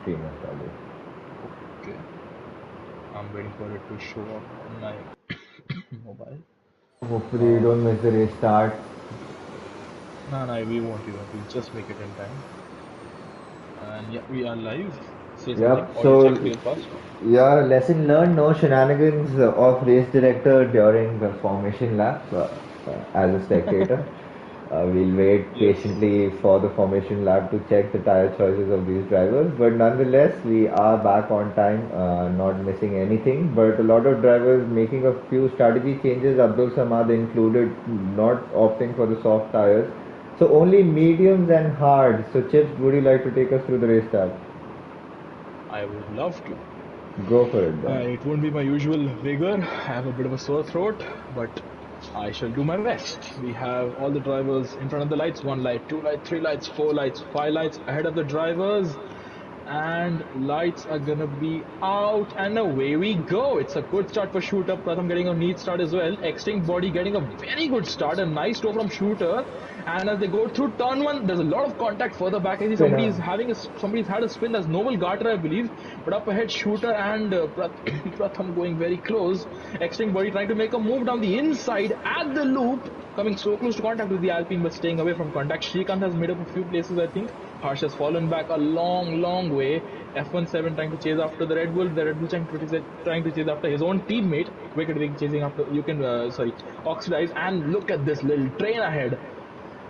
screen installed. Okay. I'm waiting for it to show up on my mobile. Hopefully you Uh, don't miss the restart. no, we won't. We won't. We'll just make it in time. And yeah, we are live. Say something. Yep, Audio check so real fast. yeah, lesson learned, no shenanigans of race director during the formation lap as a spectator. We'll wait Yes. patiently for the formation lap to check the tire choices of these drivers, but nonetheless, we are back on time, not missing anything. But a lot of drivers making a few strategy changes, Abdul Samad included, not opting for the soft tires. So only mediums and hard. So Chips, would you like to take us through the race start? I would love to. Go for it then. It won't be my usual vigor. I have a bit of a sore throat, but I shall do my best. We have all the drivers in front of the lights: one light, two lights, three lights, four lights, five lights ahead of the drivers. And lights are gonna be out, and away we go. It's a good start for Shooter. Pratham getting a neat start as well. Extinct Body getting a very good start. A nice toe from Shooter. And as they go through turn one, there's a lot of contact further back. I see Spinner. somebody's had a spin. That's Noble Garter, I believe. But up ahead, Shooter and Pratham going very close. Extinct Body trying to make a move down the inside at the loop, coming so close to contact with the Alpine but staying away from contact. Shrikant has made up a few places, I think. Harsh has fallen back a long way. F17 trying to chase after the Red Bull. The Red Bull trying to chase after his own teammate. Wicked Wing chasing after, Oxidize. And look at this little train ahead.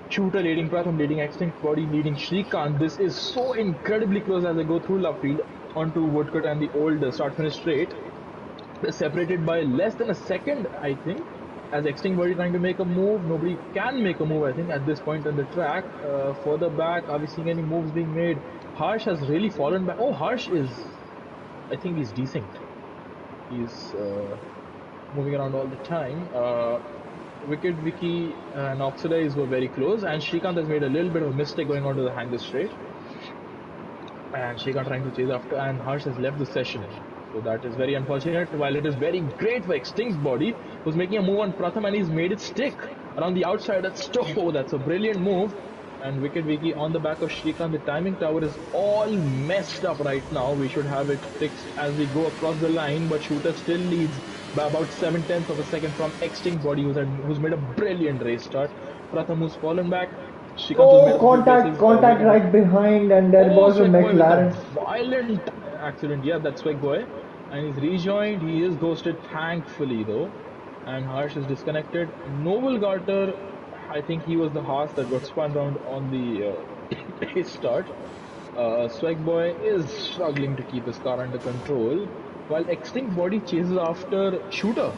Shooter leading Pratham, leading Extinct Body, leading Shrikant. This is so incredibly close as they go through love field onto Woodcut and the old start-finish straight. They're separated by less than a second, I think. As Extinct Body trying to make a move, nobody can make a move, I think, at this point on the track. Further back, are we seeing any moves being made? Harsh has really fallen back. Oh, Harsh is, I think he's decent. He's moving around all the time. Wicked Vicky and Oxidize were very close, and Shrikant has made a little bit of a mistake going onto the hanger straight. And Shrikant trying to chase after, and Harsh has left the session. So that is very unfortunate. While it is very great for Extinct's Body, who's making a move on Pratham and he's made it stick around the outside. That's a brilliant move. And Wicked Vicky on the back of Shrikant. The timing tower is all messed up right now. We should have it fixed as we go across the line, but Shooter still leads by about 7/10 of a second from Extinct Body, who's made a brilliant race start. Pratham who's fallen back. Shrikant who's made Oh, up a few places. contact right behind, and there Oh, was a Swag Boy with a McLaren. violent accident. Yeah, that's Swag Boy. And he's rejoined. He is ghosted, thankfully, though. And Harsh is disconnected. Noble Garter, I think he was the horse that got spun round on the race start. Swag Boy is struggling to keep his car under control, while Extinct Body chases after Shooter.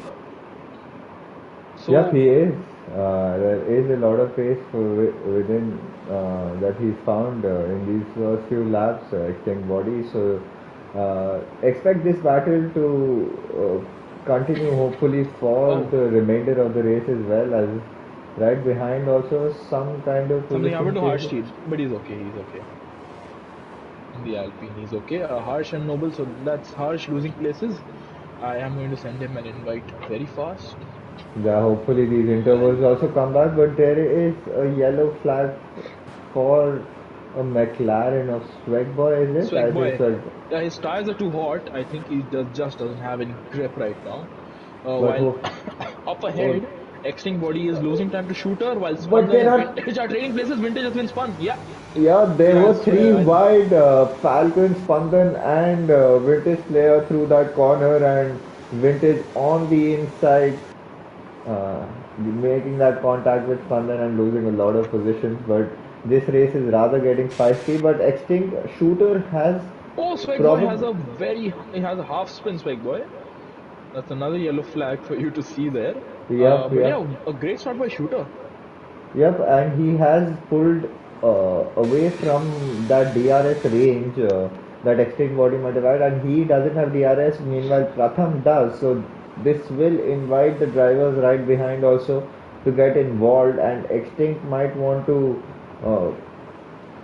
So, Yep, he is. There is a lot of pace within that he's found in these first few laps, Extinct Body. So expect this battle to continue hopefully for the remainder of the race as well, as right behind also some kind of something happened to Harsh change. team, but he's okay. He's okay. In the Alpine, he's okay. Harsh and Noble, so that's Harsh losing places. I am going to send him an invite very fast. Yeah, hopefully these intervals also come back, but there is a yellow flag for a McLaren of Swagboy, is it? I think Swagboy. Yeah, his tires are too hot. I think he just doesn't have any grip right now. While up ahead, Extinct Body is losing time to Shooter, while Spandan and Vintage are trading places. Vintage has been spun. Yeah. Yeah, there were three wide Falcon, Spandan and Vintage player through that corner, and Vintage on the inside making that contact with Spandan and losing a lot of positions. But this race is rather getting feisty. But Extinct Shooter has. Oh, Swagboy he has a half spin, Swagboy. That's another yellow flag for you to see there. Yep, yeah, a great start by Shooter. Yep, and he has pulled away from that DRS range that Extinct Body might have had, and he doesn't have DRS. Meanwhile, Pratham does. So this will invite the drivers right behind also to get involved, and Extinct might want to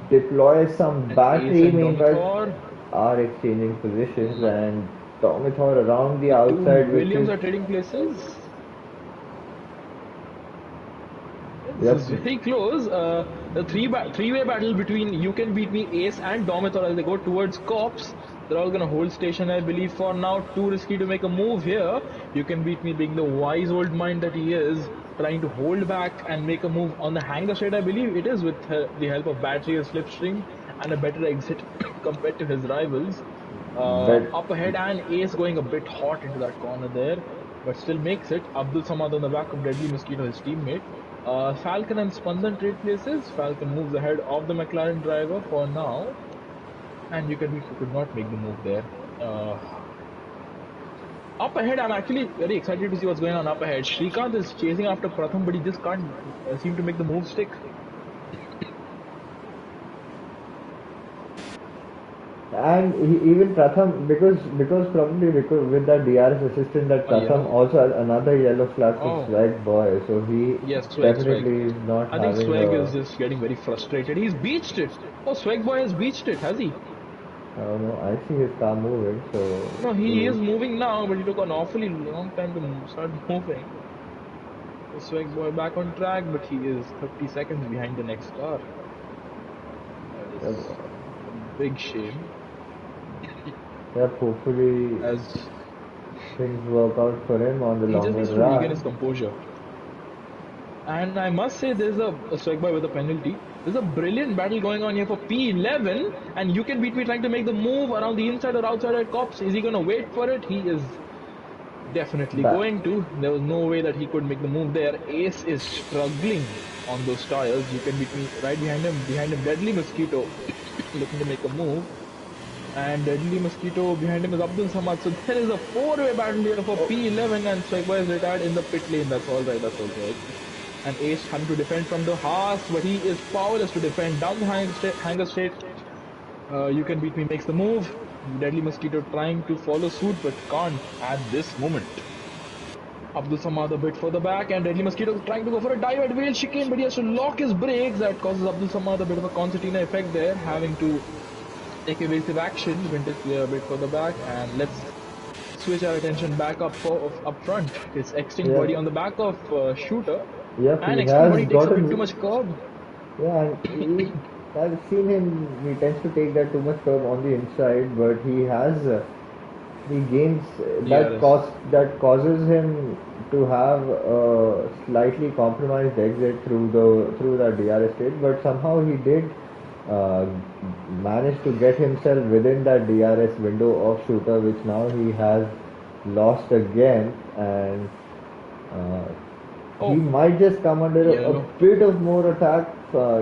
deploy some battery. Meanwhile, are exchanging positions, and Tomithor around the outside. Williams are trading places. This is very close. The three-way battle between You Can Beat Me, Ace, and Domitor as they go towards Cops. They're all gonna hold station, I believe, for now. Too risky to make a move here. You Can Beat Me, being the wise old mind that he is, trying to hold back and make a move on the hanger straight, I believe it is, with the help of battery or slipstream and a better exit compared to his rivals. But Up ahead, and Ace going a bit hot into that corner there, but still makes it. Abdul Samad on the back of Deadly Mosquito, his teammate. Falcon and Spandan trade places. Falcon moves ahead of the McLaren driver for now, and you could not make the move there. Up ahead, I'm actually very excited to see what's going on up ahead. Shrikant is chasing after Pratham, but he just can't seem to make the move stick. And even Pratham, because probably because with that DRS assistant, that Pratham also has another yellow flag for Swag Boy, so he definitely is not I think having Swag is just getting very frustrated. He's beached it. Oh, Swag Boy has beached it, has he? I don't know. I see his car moving, so. No, he is moving now, but he took an awfully long time to start moving. The Swag Boy back on track, but he is 30 seconds behind the next car. That is a big shame. Yeah, hopefully As things work out for him on the longer he just needs to regain his composure. And I must say, there's a Swag Boy with a penalty. There's a brilliant battle going on here for P11, and You Can Beat Me trying to make the move around the inside or outside at Cops. Is he going to wait for it? He is definitely going to. There was no way that he could make the move there. Ace is struggling on those tires. You Can Beat Me right behind him, Deadly Mosquito looking to make a move. And Deadly Mosquito behind him is Abdul Samad. So there is a four-way battle here for P11, and Swag Boy is retired in the pit lane. That's all right, And Ace having to defend from the Haas, but he is powerless to defend down the hanger straight. You Can Beat Me makes the move. Deadly Mosquito trying to follow suit, but can't at this moment. Abdul Samad a bit further back, and Deadly Mosquito trying to go for a dive at wheel chicane, but he has to lock his brakes. That causes Abdul Samad a bit of a concertina effect there, having to take evasive action. Vintage player a bit further back, and let's switch our attention back up front. It's Extinct Body on the back of Shooter. Yep, and Extinct Body takes a bit too much curb. Yeah, and I've seen him, he tends to take that too much curb on the inside, but he has, he gains, that causes him to have a slightly compromised exit through that DRS state, but somehow he did managed to get himself within that DRS window of Shooter, which now he has lost again, and he might just come under a bit of more attack.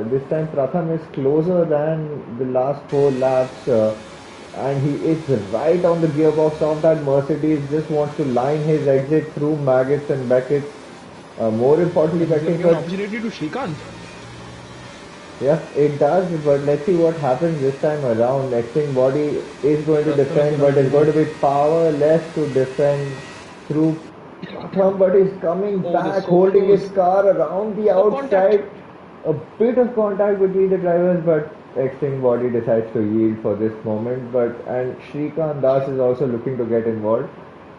This time Pratham is closer than the last 4 laps, and he is right on the gearbox of that Mercedes, just wants to line his exit through Maggots and Beckett. More importantly, Beckett an opportunity to Shrikant. Yeah, it does, but let's see what happens this time around. Extinct Body is going to defend, but it's going to be powerless to defend through Pratham, but he's coming back, holding his car around the outside. A bit of contact between the drivers, but Extinct Body decides to yield for this moment. And Shrikant Das is also looking to get involved,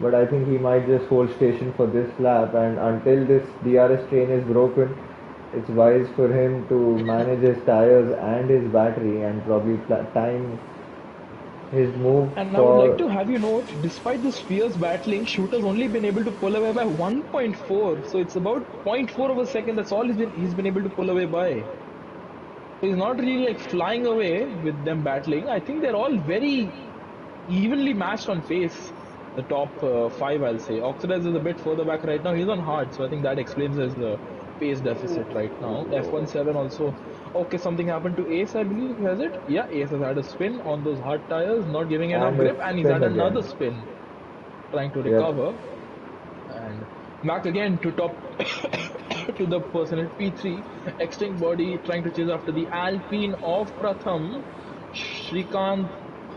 but I think he might just hold station for this lap, and until this DRS train is broken, it's wise for him to manage his tires and his battery and probably time his move. And I would like to have you note, despite this fierce battling, Shooter's only been able to pull away by 1.4. So it's about 0.4 of a second. That's all he's been able to pull away by. So he's not really like flying away with them battling. I think they're all very evenly matched on pace. The top 5, I'll say. Oxidize is a bit further back right now. He's on hard, so I think that explains his pace deficit right now. F17 also. Okay, something happened to Ace, I believe, has it? Yeah, Ace has had a spin on those hard tires, not giving enough grip, and he's had another spin, trying to recover. And back again to top, to the person at P3. Extinct Body trying to chase after the Alpine of Pratham. Shrikant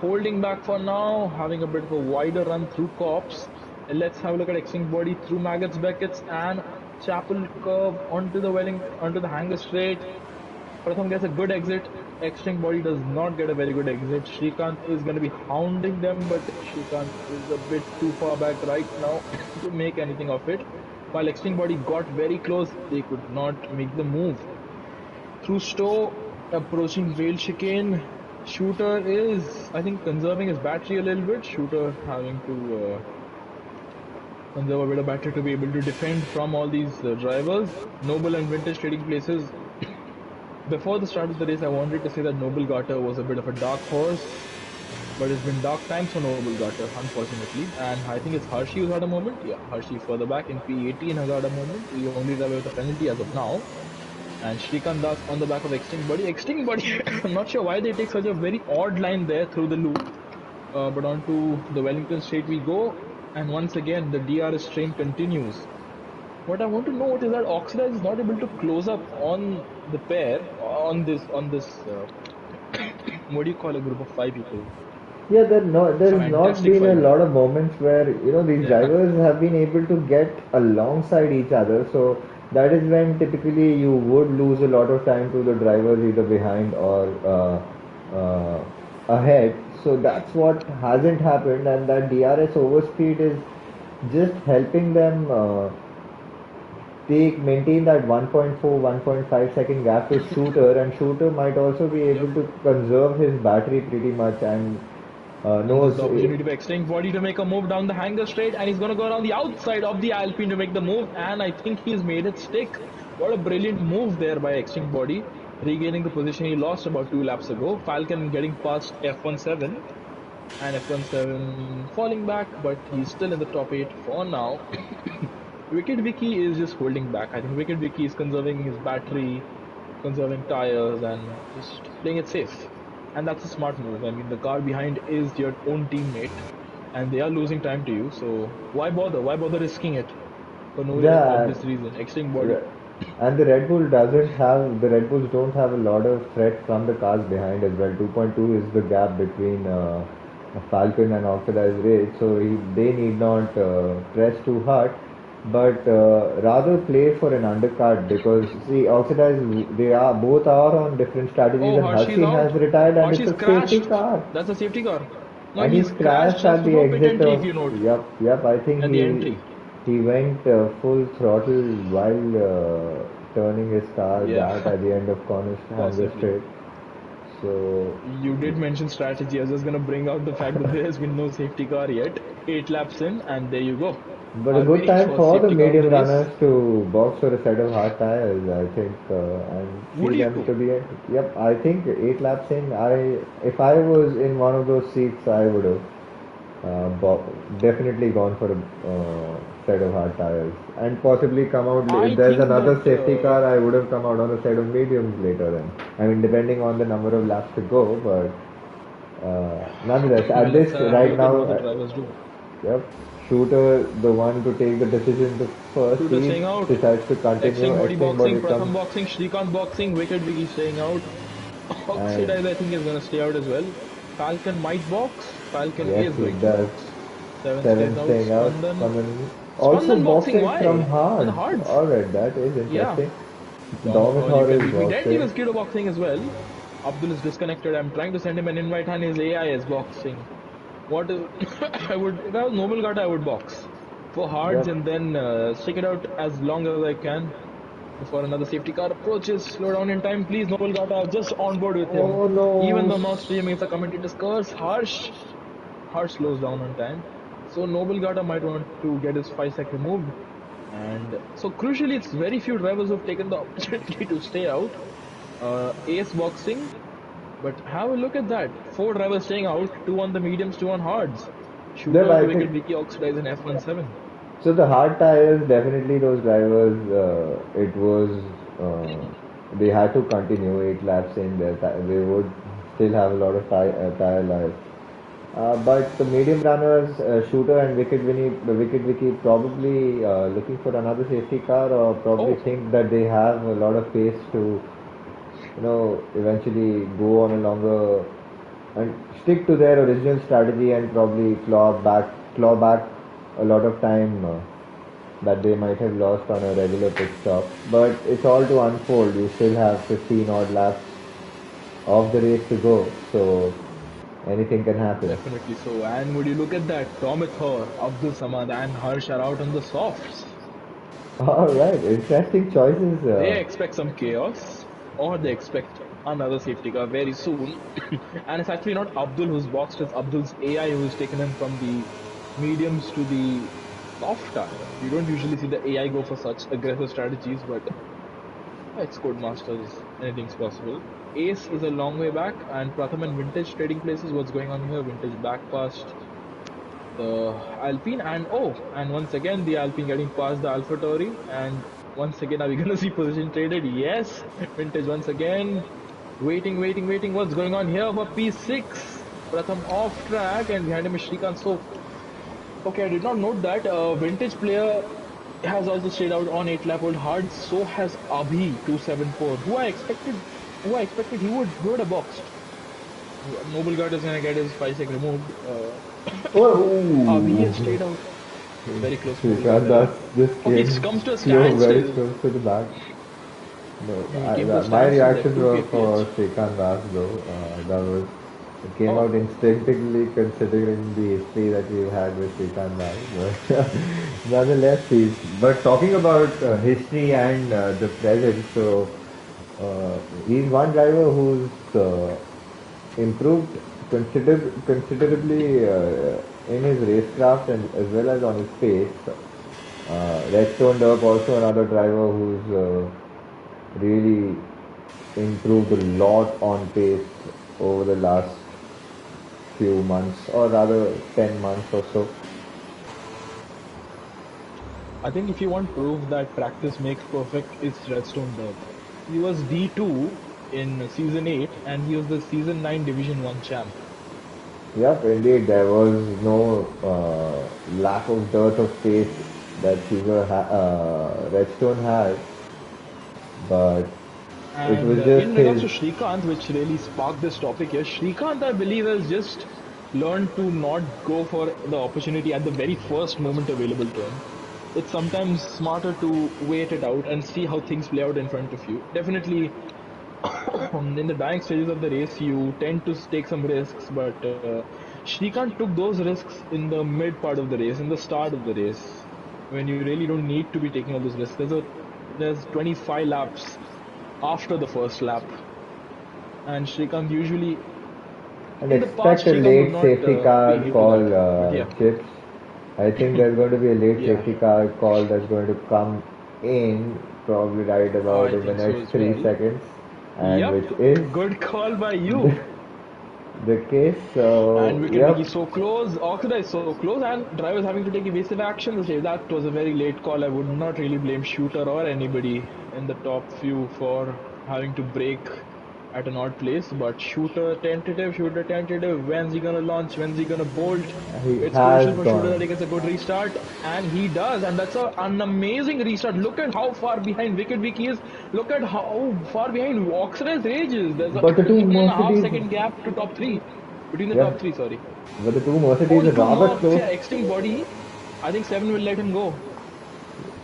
holding back for now, having a bit of a wider run through Cops. Let's have a look at Extinct Body through Maggots, Beckett's, and Chapel curve onto the hanger straight. Pratham gets a good exit. Extinct Body does not get a very good exit. Shrikant is going to be hounding them, but Shrikant is a bit too far back right now to make anything of it. While Extinct Body got very close, they could not make the move. through Stowe, approaching Vale chicane. Shooter is, I think, conserving his battery a little bit. Shooter having to conserve a bit of battery to be able to defend from all these drivers. Noble and Vintage trading places. Before the start of the race, I wanted to say that Noble Gata was a bit of a dark horse, but it's been dark times for Noble Gata, unfortunately. And I think it's Hershey who's had a moment. Yeah, Hershey further back in P18 has had a moment. The only driver with a penalty as of now. And Shrikant Das on the back of Extinct Body. Extinct Body, I'm not sure why they take such a very odd line there through the loop. But onto the Wellington straight we go. And once again, the DRS train continues. What I want to note is that Oxidize is not able to close up on the pair, on this, what do you call a group of 5 people? Yeah, there's not Fantastic been a fight. lot of moments where these Yeah. drivers have been able to get alongside each other. So that is when typically you would lose a lot of time to the drivers either behind or ahead. So that's what hasn't happened, and that DRS overspeed is just helping them maintain that 1.4 1.5 second gap to Shooter, and Shooter might also be able Yep. to conserve his battery pretty much, and And there's knows the opportunity for Extinct Body to make a move down the hanger straight, and he's going to go around the outside of the Alpine to make the move, and I think he's made it stick. What a brilliant move there by Extinct Body, regaining the position he lost about 2 laps ago. Falcon getting past F17, and F17 falling back, but he's still in the top 8 for now. Wicked Vicky is just holding back. I think Wicked Vicky is conserving his battery, conserving tires, and just playing it safe. And that's a smart move. I mean, the car behind is your own teammate, and they are losing time to you. So why bother? Why bother risking it for no yeah, obvious reason? Extinct Body. and the Red Bulls don't have a lot of threat from the cars behind as well. 2.2 is the gap between Falcon and Oxidized Rage, so they need not press too hard, but rather play for an undercut, because see, Oxidized, they are both are on different strategies, Oh, and Hershey's Hershey has out. retired, and it's Hershey's a safety crashed. car. That's a safety car. No, And he's he's crashed crashed just at the before pit exit entry, if of. you note. Yep. I think At the entry. he went full throttle while turning his car Yeah, back at the end of Cornish Hanger possibly. Straight. So You did mention strategy. I was just gonna bring out the fact that there has been no safety car yet. 8 laps in, and there you go. but a Our good very time first for the safety car of the medium race. runners to box for a set of hard tires, I think, and Would see them you? to the end. Yep, I think 8 laps in, if I was in one of those seats, I would have definitely gone for a set of hard tires, and possibly come out. I If there's think another that safety car, I would have come out on a set of mediums later. Then, I mean, depending on the number of laps to go, but nonetheless, well, at let's this have a right look at now, what the drivers do. yep, Shooter, the one to take the decision to first, Shooter he staying out. decides to continue. Extinct Body Extinct boxing, Body Pratham comes, boxing, Shrikant boxing, Wicked Vicky staying out. and Oxidize, I think, is gonna stay out as well. Falcon might box. Falcon yes, is he going to does. box. Seven stays Seven out. staying out. Spandan. Spandan also Spandan boxing, boxing from why? On the Hards. hards. Alright, that is Yeah. interesting. Domithor, you Domithor can is beat me. Deadly boxing. was Kido boxing as well. Abdul is disconnected. I'm trying to send him an invite and his AI is boxing. What is I would, if I was Noble Guard, I would box for hards Yep. and then stick it out as long as I can before another safety car approaches. Slow down in time, please, Noble Guard. I'm just on board with him. Oh Even no. though I'm not streaming, it's a commentator's curse. Harsh slows down on time. So Noble Gata might want to get his 5 second removed. And so crucially, it's very few drivers who've taken the opportunity to stay out. Ace boxing, but have a look at that. 4 drivers staying out, 2 on the mediums, 2 on hards. Yep, Shooter, I Wicked think Vicky, Oxidize, and F17. so. The hard tires, definitely those drivers. It was they had to continue 8 laps in. They would still have a lot of tire life. But the medium runners, Shooter and Wicked Vicky, probably looking for another safety car, or probably Oh, think that they have a lot of pace to, eventually go on a longer and stick to their original strategy, and probably claw back a lot of time that they might have lost on a regular pit stop. But it's all to unfold. You still have 15 odd laps of the race to go, so anything can happen. definitely so. And would you look at that? Domithor, Abdul Samad, and Harsh are out on the softs. All right, interesting choices. They expect some chaos. or they expect another safety car very soon. And it's actually not Abdul who's boxed, it's Abdul's AI who's taken him from the mediums to the soft tire. You don't usually see the AI go for such aggressive strategies, but it's Codemasters, anything's possible. Ace is a long way back, and Pratham and Vintage trading places. What's going on here? Vintage back past the Alpine, and once again the Alpine getting past the AlphaTauri, and once again are we gonna see position traded? Yes, Vintage once again waiting. What's going on here for P6? Pratham off track, and behind him is Shrikant. So okay, I did not note that Vintage player has also stayed out on 8 lap old hard. So has Abhi 274, who I expected he would have boxed. Noble Guard is gonna get his 5 sec removed. Abhi has Oh, stayed out. Very close to Noble Guard Shrikant there. Das just Okay, came he comes to a slow, very standstill. close to the back. No, He came to a my standstill there. reactions 2 were for kph. Shrikant Das though. That was it came Oh, out instinctively considering the history that we've had with Shrikant Das. But nonetheless, but talking about history and the present, so he's one driver who's improved considerably in his racecraft and as well as on his pace. Redstone Derp also another driver who's really improved a lot on pace over the last few months, or rather 10 months or so. I think if you want proof that practice makes perfect, it's Redstone Derp. He was D2 in season 8 and he was the season 9 Division 1 champ. Yep, indeed, there was no lack of dearth of pace that Redstone had, but it And was just in regards his. to Shrikant, which really sparked this topic here, Shrikant, I believe, has just learned to not go for the opportunity at the very first moment available to him. It's sometimes smarter to wait it out and see how things play out in front of you. Definitely, in the dying stages of the race, you tend to take some risks, but Shrikant took those risks in the mid part of the race, in the start of the race, when you really don't need to be taking all those risks. There's 25 laps after the first lap, and Shrikant usually, And in the past, expect a Shrikant would late not safety be car into call, that. But yeah, Chips. I think there's going to be a late yeah, safety car call that's going to come in probably right about I in the think so next as 3 well. seconds, and Yep, which is good call by you. the, the case. And So, wicket yep, Vicky so close, Oxida is so close, and drivers having to take evasive action. That was a very late call. I would not really blame Shooter or anybody in the top few for having to brake at an odd place. But Shooter tentative. When's he gonna launch? When's he gonna bolt? he It's crucial has for Shooter that gone. he gets a good restart, and he does, and that's an amazing restart. Look at how far behind Wicket Vicky is. Look at how far behind Oxida's Rage is. There's a But the two 1.5 Mercedes, second gap to top three. Between the yeah, top three, sorry. but the two Mercedes Only are two rather Mercs, close. yeah, Extinct Body. I think 7 will let him go.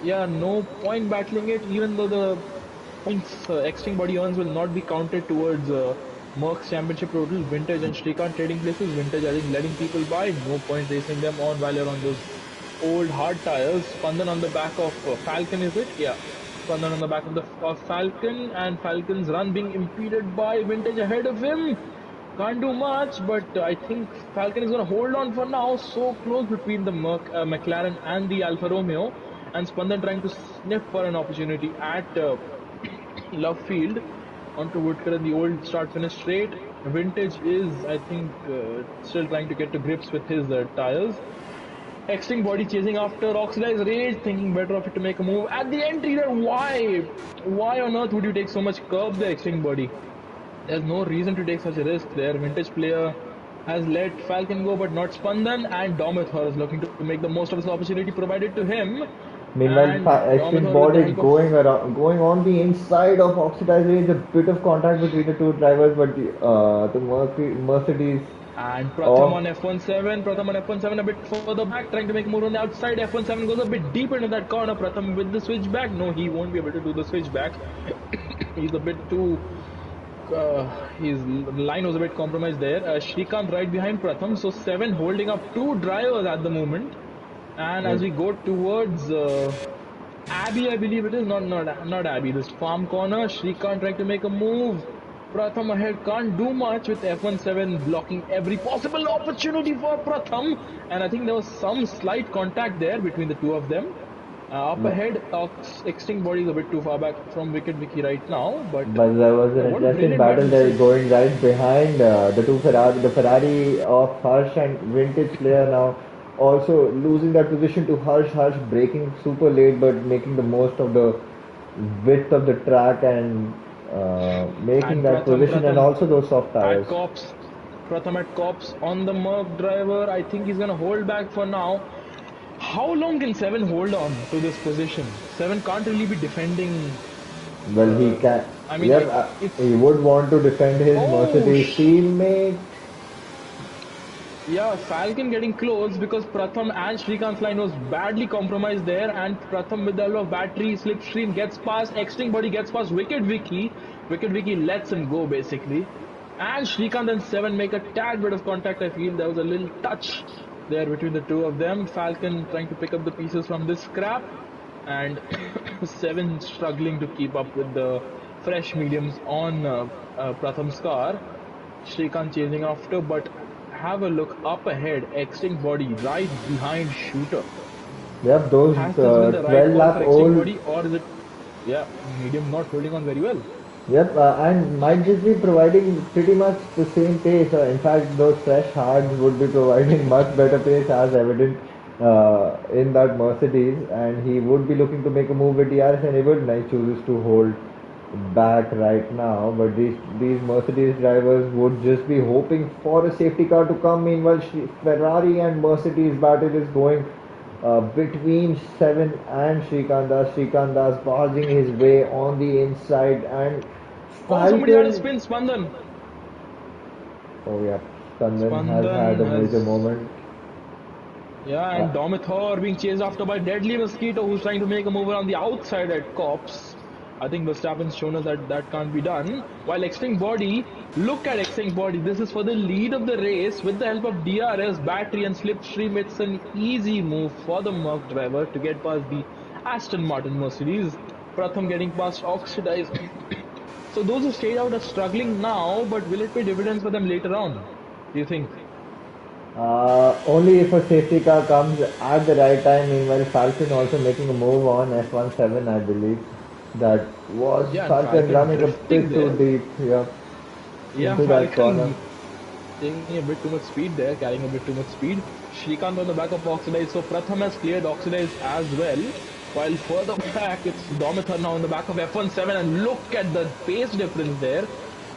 Yeah, no point battling it, even though the points Extinct Body earns will not be counted towards Mercs championship total. Vintage and Shrikant trading places. Vintage, I think, letting people buy. No point racing them on while you're on those old hard tires. Spandan on the back of Falcon, is it? Yeah. Spandan on the back of the Falcon, and Falcon's run being impeded by Vintage ahead of him. Can't do much, but I think Falcon is going to hold on for now. So close between the McLaren and the Alfa Romeo, and Spandan trying to sniff for an opportunity at Love Field onto Woodker in the old start-finish straight. Vintage is, I think, still trying to get to grips with his tires. Extinct Body chasing after Oxidized Rage, thinking better of it to make a move. At the entry there, why? Why on earth would you take so much curb there, Extinct Body? There's no reason to take such a risk there. Vintage player has let Falcon go, but not Spandan, and Domithor is looking to make the most of his opportunity provided to him. Meanwhile, And Extreme Domithor, with Board the is help of going on the inside of Oxidized Range. A bit of contact between the two drivers, but the Mercedes and Pratham off. on F17, Pratham on F17 a bit further back, trying to make a move on the outside. F17 goes a bit deeper into that corner. Pratham with the switchback. No, he won't be able to do the switchback. He's a bit too. His line was a bit compromised there. Shrikant right behind Pratham, so 7 holding up 2 drivers at the moment. And as we go towards Abby, I believe it is. Not Abby. This farm corner. Shrikant trying to make a move. Pratham ahead can't do much with F17 blocking every possible opportunity for Pratham. And I think there was some slight contact there between the two of them. Up No. ahead, Extinct Body is a bit too far back from Wicked Vicky right now. But But there was an what a interesting brilliant battle battle this there is. going right behind the Ferrari of Harsh and Vintage player now also losing that position to Harsh. Harsh breaking super late but making the most of the width of the track and making And that Pratham, position and Pratham also those soft at tires. Cops. Pratham at Cops on the Merc driver. I think he's going to hold back for now. How long can Seven hold on to this position? Seven can't really be defending. Well, he can. I mean, Yep, if he would want to defend his oh Mercedes teammate. yeah, Falcon getting close because Pratham and Shrikant's line was badly compromised there, and Pratham with the help of battery slipstream gets past. Extinct Body gets past Wicked Vicky. Wicked Vicky lets him go basically, and Shrikant and Seven make a tad bit of contact. I feel there was a little touch there between the two of them. Falcon trying to pick up the pieces from this scrap, and Seven struggling to keep up with the fresh mediums on Pratham's car. Shrikant chasing after, but have a look up ahead. Extinct Body right behind Shooter. Yep, those Has this been the right 12 call lap for Extinct old. Body, or is it, yeah, medium not holding on very well? Yep, and might just be providing pretty much the same pace. In fact, those fresh hards would be providing much better pace as evident in that Mercedes. And he would be looking to make a move with DRS enabled. Nice chooses to hold back right now. But these Mercedes drivers would just be hoping for a safety car to come. Meanwhile, Ferrari and Mercedes battle is going between Seven and Srikandas. Srikandas barging his way on the inside and Oh, somebody had a Falcon. spin, Spandan. Oh yeah, Spandan has had Spandan a major has, moment. yeah, Uh, and Domithor being chased after by Deadly Mosquito, who's trying to make a move on the outside at Cops. I think Verstappen's shown us that that can't be done. While Extinct Body, look at Extinct Body. This is for the lead of the race with the help of DRS, battery, and slipstream. It's an easy move for the Merc driver to get past the Aston Martin Mercedes. Pratham getting past Oxidize. So those who stayed out are struggling now, but will it pay dividends for them later on? Do you think? only if a safety car comes at the right time. Meanwhile, Falcon also making a move on F17, I believe. That was Yeah, and Falcon Falcon running a drifting bit too there. deep, yeah, Yeah, into that corner. Falcon taking a bit too much speed there, carrying a bit too much speed. Shrikant on the back of Oxidize, so Pratham has cleared Oxidize as well. While further back, it's Domithor now on the back of F17, and look at the pace difference there.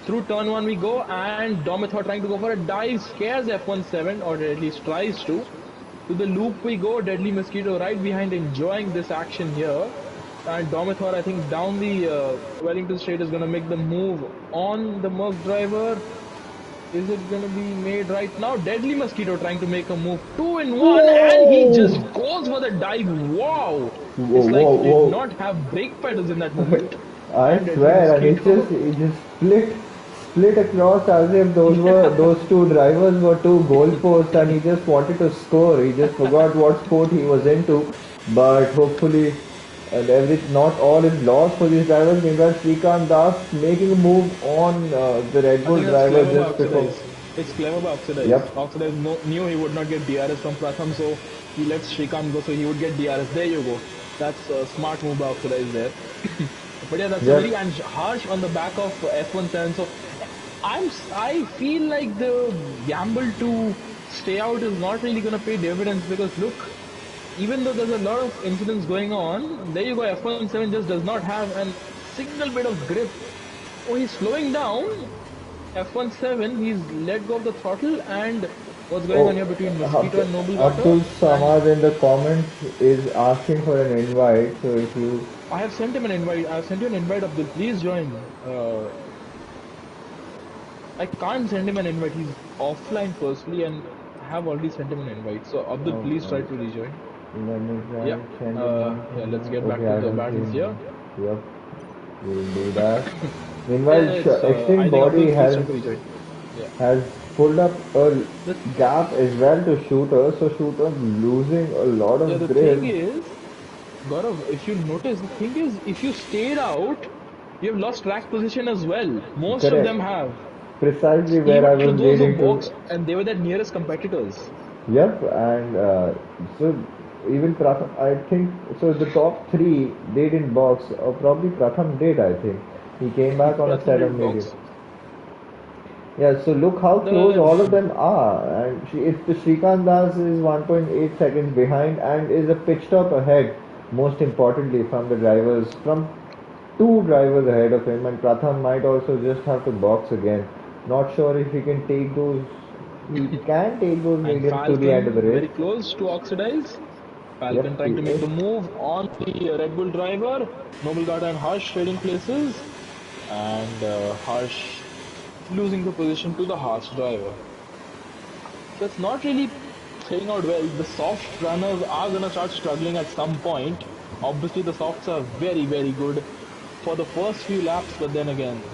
Through turn 1 we go, and Domithor trying to go for a dive, scares F17, or at least tries to. To the loop we go, Deadly Mosquito right behind, enjoying this action here. And Domithor, I think, down the Wellington Straight is going to make the move on the Merc driver. Is it going to be made right now? Deadly Mosquito trying to make a move. 2 in 1, and he just Whoa! goes for the dive. Wow! Whoa! It's like Whoa! he did Whoa! not have brake pedals in that moment. I And Deadly swear, and Mosquito. he just split across as if those two drivers were two goalposts, and he just wanted to score. He just forgot what sport he was into, but hopefully, not all is lost for these drivers. Meanwhile, Srikanth Das making a move on the Red I Bull think that's driver clever by just before. Oxidize. It's clever by Oxidize. Yep. Oxidize knew he would not get DRS from Pratham, so he lets Shrikant go so he would get DRS. There you go. That's a smart move by Oxidize there. But yeah, that's a very Yep. and harsh on the back of F17. So I feel like the gamble to stay out is not really going to pay dividends because look, even though there's a lot of incidents going on, there you go. F17 just does not have a single bit of grip. Oh, he's slowing down. F17, he's let go of the throttle, and what's going on Oh, here between Mosquito and Noble Water? Abdul And Samad in the comments is asking for an invite. So if you I have sent him an invite. I have sent you an invite, Abdul. Please join. I can't send him an invite. He's offline firstly, and I have already sent him an invite. So Abdul, oh, please try oh, to rejoin. let me try Yeah. send him one Yeah. from Let's now. get back Okay, to I the don't battles see. here. Yep, we'll do that. Yeah, Meanwhile, it's. Extreme I think Body Abdul, please try to rejoin. Yeah. has pulled up a The gap as well to Shooter. So Shooter losing a lot yeah. of The grip. thing is, Gaurav, if you notice, the thing is, if you stayed out, you have lost track position as well. Most of them Correct. have. Precisely where Even I to was those who leading to. boxed, and they were their nearest competitors. Yep, and so even Pratham, I think, so the top three they didn't box, or probably Pratham did, I think. He came back on a Pratham set of did medium. box. Yeah, so look how close The all of them are. And if the Shrikant Das is 1.8 seconds behind and is a pit stop ahead, most importantly from the drivers, from two drivers ahead of him, and Pratham might also just have to box again. Not sure if he can take those. He can take those and mediums to the end of the Falcon race. very close to oxidize. Falcon Yep, he trying to make is. the move on the Red Bull driver. Nobelgata and Harsh trading places, and Harsh losing the position to the Haas driver. So it's not really playing out well. The soft runners are gonna start struggling at some point. Obviously, the softs are very good for the first few laps, but then again,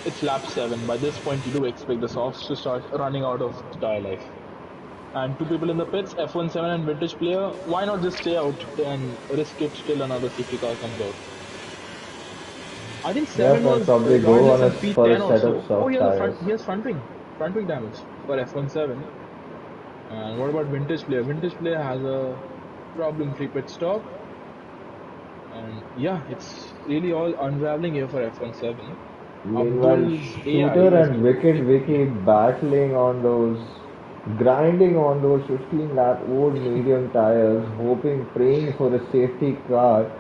it's lap 7. By this point, you do expect the softs to start running out of tire life. And two people in the pits, F17 and Vintage player, why not just stay out and risk it till another safety car comes out? I think Yep, 7 and was probably go regardless on a in for a P10 set of also. Oh, soft tires. he has front wing damage for F17. And what about Vintage player? Vintage player has a problem-free pit stop. And yeah, it's really all unraveling here for F17. Meanwhile, Abdul's AI Shooter is and going to Wicked take the Vicky lead. battling on those, grinding on those 15 lap old medium tires, hoping, praying for a safety car.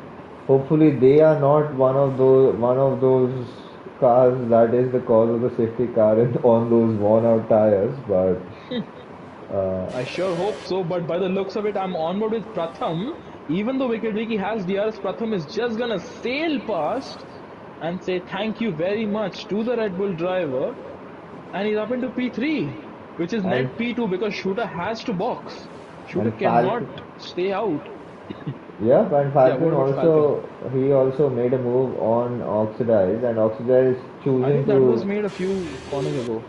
Hopefully, they are not one of those cars that is the cause of the safety car on those worn out tires. But uh, I sure hope so, but by the looks of it, I'm on board with Pratham. Even though Wicked Vicky has DRS, Pratham is just gonna sail past and say thank you very much to the Red Bull driver, and he's up into P3, which is and net P2 because Shooter has to box. Shooter and cannot Falcon. stay out. Yep, and Yeah, Falcon what about Falcon? also he also made a move on Oxidize, and Oxidize I choosing think that was to. made a few corners ago.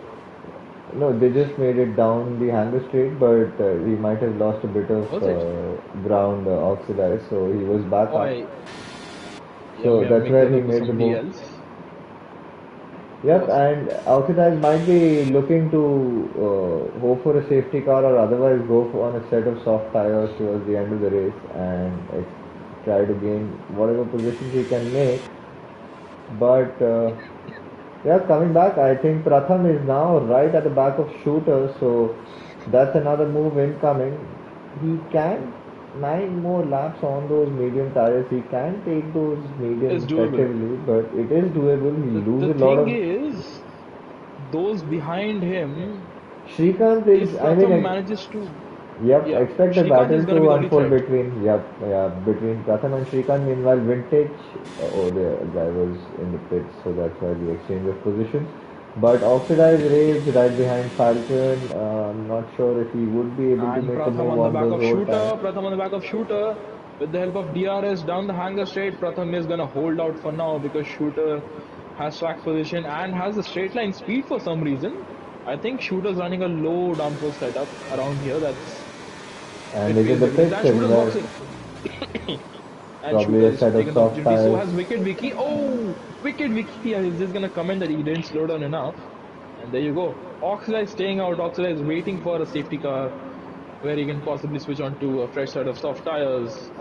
No, they just made it down the hanger straight, but he might have lost a bit of Was it? ground oxidized, so he was back Oh, up. yeah, So may have that's mixed where that he up with made the somebody move. else. Yep, Awesome. and Oxidize might be looking to hope for a safety car or otherwise go for on a set of soft tires towards the end of the race and try to gain whatever positions he can make. But yeah, coming back, I think Pratham is now right at the back of Shooter, so that's another move incoming. He can 9 more laps on those medium tires. He can take those mediums It's doable. effectively, but it is doable. He The lose a lot thing of. is, those behind him, Shrikant is, if I mean, Pratham manages to, yep, yeah, expect a Shrikant is battle gonna be to the only unfold threat. between, yep, yeah, between Pratham and Shrikant. Meanwhile, Vintage, oh, the drivers in the pits, so that's why the exchange of positions. But Oxidized Rage right behind Falcon. I'm not sure if he would be able to And make a Pratham move on the on back those of old tires. Shooter, Pratham on the back of Shooter, with the help of DRS down the hanger straight, Pratham is gonna hold out for now because Shooter has track position and has the straight line speed for some reason. I think Shooter's running a low downforce setup around here. That's And it into pays the dividends. pits And as Shooter's well. boxing. And Probably Shooter a is set of taking the soft opportunity. So tires. has Wicked Vicky. Oh, Wicked Vicky. I was just gonna comment that he didn't slow down enough. And there you go. Oxley is staying out. Oxley is waiting for a safety car where he can possibly switch on to a fresh set of soft tires.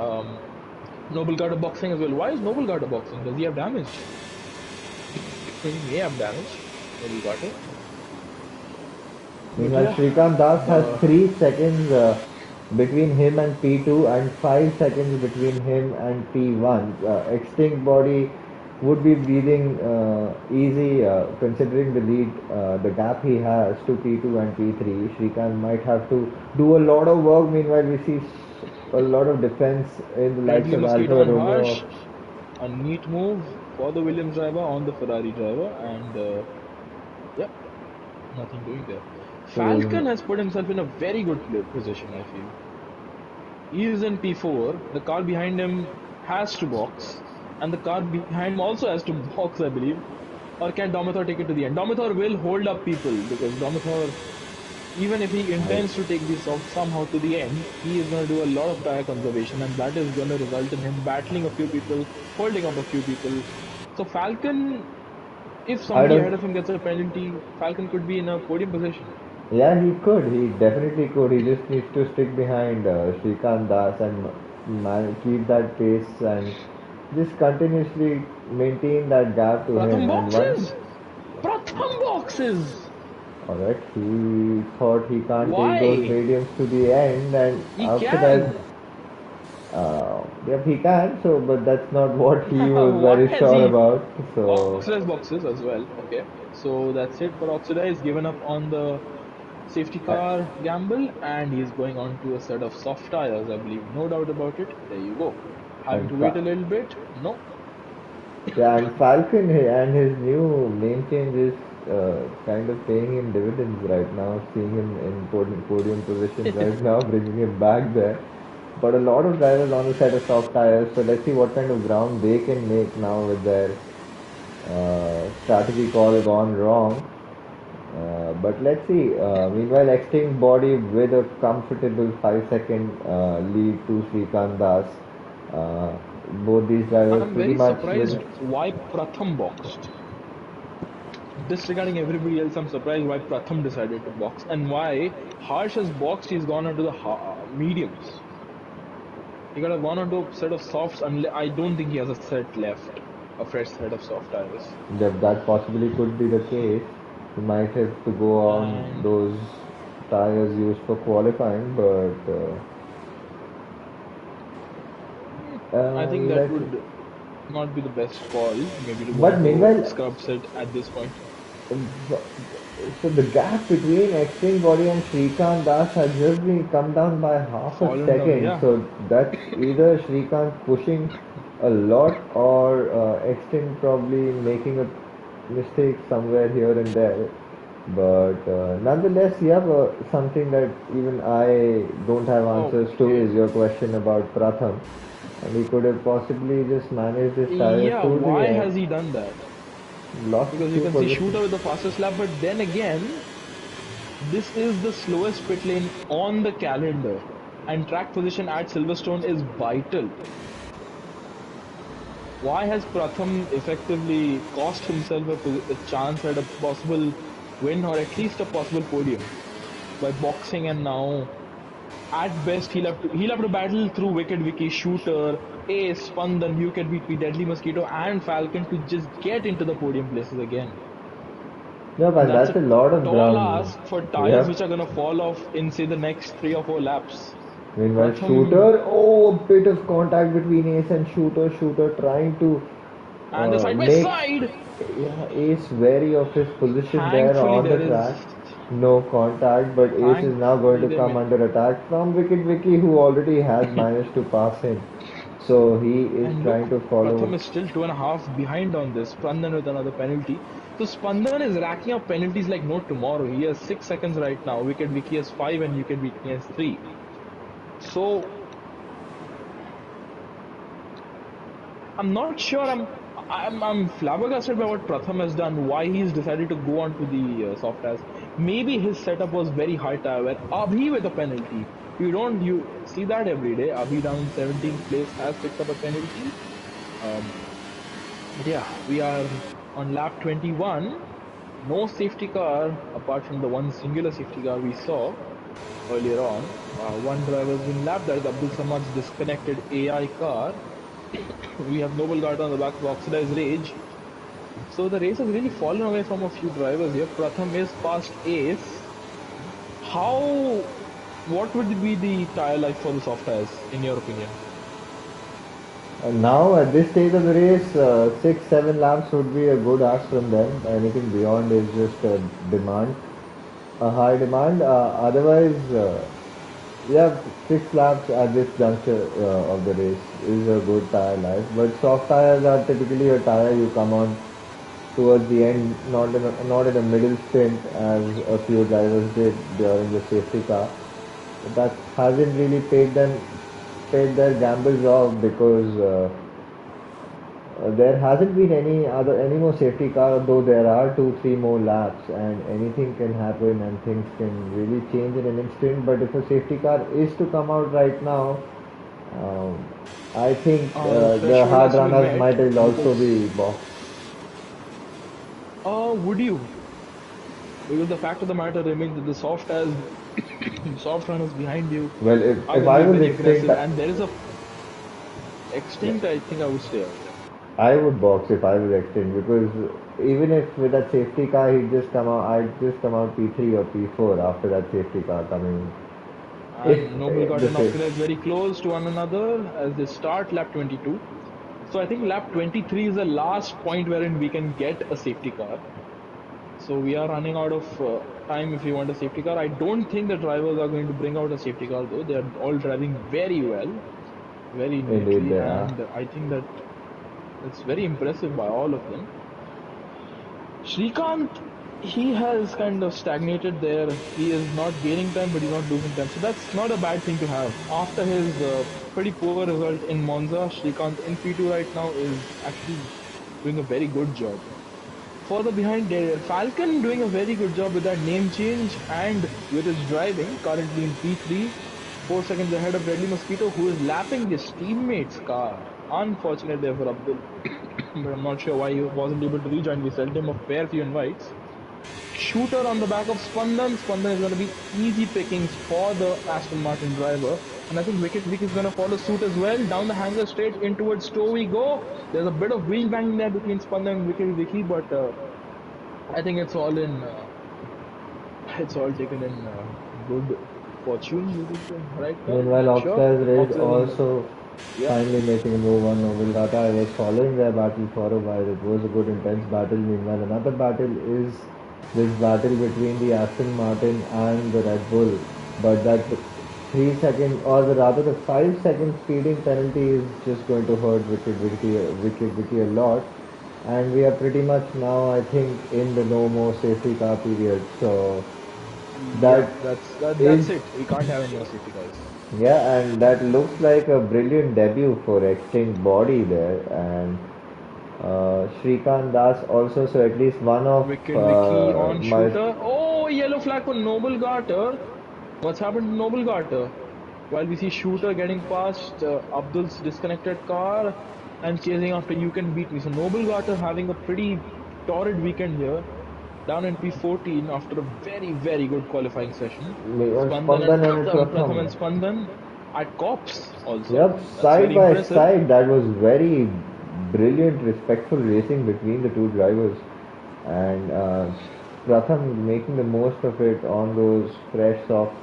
Noble got a boxing as well. Why is Noble got a boxing? Does he have damage? He may have damage. Noble got it. But Meanwhile, yeah, Shrikant Das has the 3 seconds between him and P2 and 5 seconds between him and P1. Extinct Body would be breathing easy considering the lead, the gap he has to P2 and P3. Shrikant might have to do a lot of work. Meanwhile, we see a lot of defense in the likes friendly of mosquito Alfa and Romeo. harsh. A neat move for the Williams driver on the Ferrari driver. And yeah, nothing doing there. So Falcon has put himself in a very good position, I feel. He is in P4. The car behind him has to box, and the car behind him also has to box, I believe. Or can Domathor take it to the end? Domathor will hold up people because Domathor Even if he I intends to take this off somehow to the end, he is going to do a lot of tire conservation, and that is going to result in him battling a few people, holding up a few people. So Falcon, if I somebody don't. ahead of him gets a penalty, Falcon could be in a podium position. Yeah, he could. He definitely could. He just needs to stick behind Shrikant Das and keep that pace and just continuously maintain that gap to Pratham him. And once, boxes! Pratham boxes! alright, he thought he can't take those Why? radiums to the end, and He after that, can. yep, he can. So, but that's not what he was Why very has sure he about. So, oxidized boxes as well? Okay, so that's it for oxidized. Given up on the safety uh, car gamble, and he's going on to a set of soft tires, I believe. No doubt about it. There you go. Having and to wait a little bit? No. yeah, and Falcon and his new name change is kind of paying him dividends right now. Seeing him in podium positions right now, bringing him back there. But a lot of drivers on the set of soft tires. So let's see what kind of ground they can make now with their strategy call gone wrong. But let's see. Meanwhile, Extinct Body with a comfortable 5 second lead to Srikanth Das. Uh, both these drivers I'm pretty very much with. surprised why Pratham boxed. Disregarding everybody else, I'm surprised why Pratham decided to box and why Harsh has boxed. He's gone onto the mediums. He could have gone onto a set of softs, and I don't think he has a set left, a fresh set of soft tires. That possibly could be the case. He might have to go on And those tires used for qualifying, but I think that let's. would not be the best call, maybe to go But onto meanwhile, scrub set at this point. so the gap between Extreme Body and Shrikant Das has just been come down by half a Fallen down, second. yeah. So that's either Shrikant pushing a lot or Extreme probably making a mistake somewhere here and there. But nonetheless, yeah, something that even I don't have answers to Okay. is your question about Pratham. And he could have possibly just managed his tires Yeah, to the why end, has he done that? lost a Because you few can see positions. Shooter with the fastest lap, but then again, this is the slowest pit lane on the calendar, and track position at Silverstone is vital. Why has Pratham effectively cost himself a chance at a possible win or at least a possible podium by boxing? And now at best he'll have to battle through Wicked Vicky, Shooter, Ace, Spandan, Wicked Vicky, Deadly Mosquito, and Falcon to just get into the podium places again. No, And but that's that's a a lot of tall ground. ask for tires Yep. which are gonna fall off in say the next 3 or 4 laps. Meanwhile, Pratham Shooter, oh, a bit of contact between Ace and Shooter. Shooter trying to and the side by make, side. yeah, Ace wary of his position there Thankfully on the there track. is No contact, but Ace is now going thankfully to they come made under attack from Wicked Vicky, who already has managed to pass him. So he is and trying look, to follow. Pratham is still 2.5 behind on this. Spandan with another penalty. So Spandan is racking up penalties like no tomorrow. He has 6 seconds right now. Wicked Vicky has 5 and Wicked Vicky has 3. So I'm not sure. I'm flabbergasted by what Pratham has done. Why he's decided to go on to the soft tires. Maybe his setup was very high tire. Where Abhi with a penalty. You see that every day. Abhi down in 17th place has picked up a penalty. Um, but yeah, we are on lap 21. No safety car apart from the one singular safety car we saw earlier on. One driver has been lapped. That is Abdul Samad's disconnected AI car. We have Noble Guard on the back of Oxidized Rage. So the race has really fallen away from a few drivers here. Pratham is past Ace. How, what would be the tire life for the soft tires, in your opinion? Now at this stage of the race, 6, 7 laps would be a good ask from them. Anything beyond is just a demand, a high demand. Otherwise, yeah, 6 laps at this juncture of the race is a good tire life. But soft tires are typically a tire you come on towards the end, not in a middle stint as a few drivers did during the safety car. That hasn't really paid their gambles off because There hasn't been any more safety car, though there are 2 3 more laps, and anything can happen and things can really change in an instant. But if a safety car is to come out right now, um, I think The the threshold hard has to be runners met might also because be boxed. would you? Because the fact of the matter remains that the soft as soft runners behind you Well, are if going to I be was very extinct, aggressive, and there is a yeah, extinct. I think I would stay out. I would box if I was extinct because even if with that safety car he'd just come out, I'd just come out P3 or P4 after that safety car coming. If And Noble Got the and safe. Optina is very close to one another as they start lap 22. So I think lap 23 is the last point wherein we can get a safety car. So we are running out of time if we want a safety car. I don't think the drivers are going to bring out a safety car though. They are all driving very well, very Indeed, neatly, they are. and I think that it's very impressive by all of them. Shrikant, he has kind of stagnated there. He is not gaining time, but he's not losing time. So that's not a bad thing to have. After his pretty poor result in Monza, Shrikant in P2 right now is actually doing a very good job. Further behind, Falcon doing a very good job with that name change and with his driving, currently in P3, 4 seconds ahead of Deadly Mosquito, who is lapping his teammate's car. Unfortunate there for Abdul, but I'm not sure why he wasn't able to rejoin. We sent him a fair few invites. Shooter on the back of Spandan. Spandan is going to be easy pickings for the Aston Martin driver. And I think Wicket Vic is going to follow suit as well. Down the hanger straight in towards Stowe we go. There's a bit of wheel banging there between Spandan and Wicket Vicky, but I think it's all in. It's all taken in good fortune, you could say. Right now, Meanwhile, not sure. Oxford Red Oxford is on the. also Yeah. finally making a move on Nobilgata. I was following their battle for a while. It was a good intense battle. Meanwhile, another battle is this battle between the Aston Martin and the Red Bull. But that 3 second, or rather the 5 second speeding penalty is just going to hurt Wicket Vicky a lot. And we are pretty much now, I think, in the no more safety car period. So Yep, that that's is it. We can't have any more safety cars. yeah, and that looks like a brilliant debut for Extinct Body there, and Shrikant Das also. So at least one of Wicket Vicky on my shooter. Oh, yellow flag for Noble Garter. What's happened to Noble Garter? While we see Shooter getting past Abdul's disconnected car and chasing after You Can Beat Me. So Noble Garter having a pretty torrid weekend here. Down in P14 after a very, very good qualifying session. Spandan and Spandan and Pratham Pratham. and Spandan at Cops also. Yep, That's side very by impressive. side. That was very brilliant, respectful racing between the two drivers, and Pratham making the most of it on those fresh, soft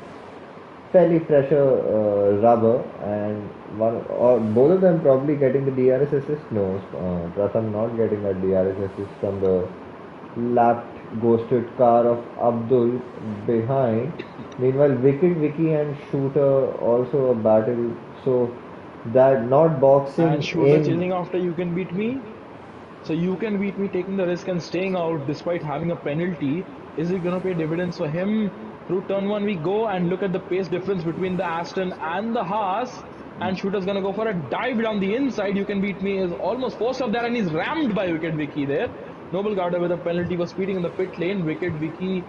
fairly fresher rubber, and one or both of them probably getting the DRS assist. No, Pratham not getting that DRS assist from the lapped ghosted car of Abdul behind. Meanwhile, Wicket Vicky and Shooter also a battle. So that not And boxing Shooter in. chasing after You Can Beat Me. So You Can Beat Me taking the risk and staying out despite having a penalty. Is it going to pay dividends for him? Through turn one we go and look at the pace difference between the Aston and the Haas. And Shooter's going to go for a dive down the inside. You Can Beat Me is almost forced up there and he's rammed by Wicket Vicky there. Noble Garter with a penalty for speeding in the pit lane. Wicket Vicky